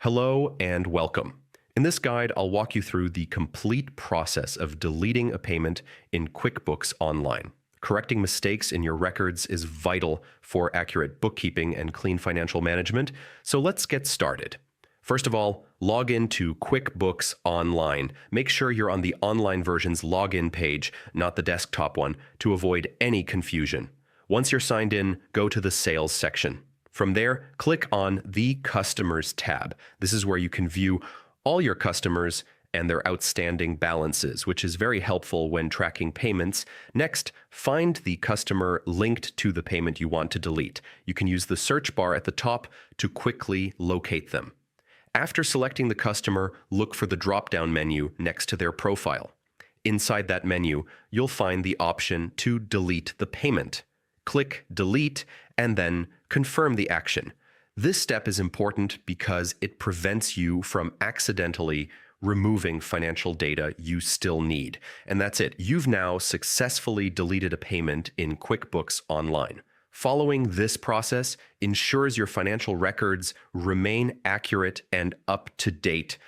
Hello and welcome. In this guide, I'll walk you through the complete process of deleting a payment in QuickBooks Online. Correcting mistakes in your records is vital for accurate bookkeeping and clean financial management, so let's get started. First of all, log in to QuickBooks Online. Make sure you're on the online version's login page, not the desktop one, to avoid any confusion. Once you're signed in, go to the Sales section. From there, click on the Customers tab. This is where you can view all your customers and their outstanding balances, which is very helpful when tracking payments. Next, find the customer linked to the payment you want to delete. You can use the search bar at the top to quickly locate them. After selecting the customer, look for the drop-down menu next to their profile. Inside that menu, you'll find the option to delete the payment. Click Delete and then confirm the action. This step is important because it prevents you from accidentally removing financial data you still need. And that's it. You've now successfully deleted a payment in QuickBooks Online. Following this process ensures your financial records remain accurate and up to date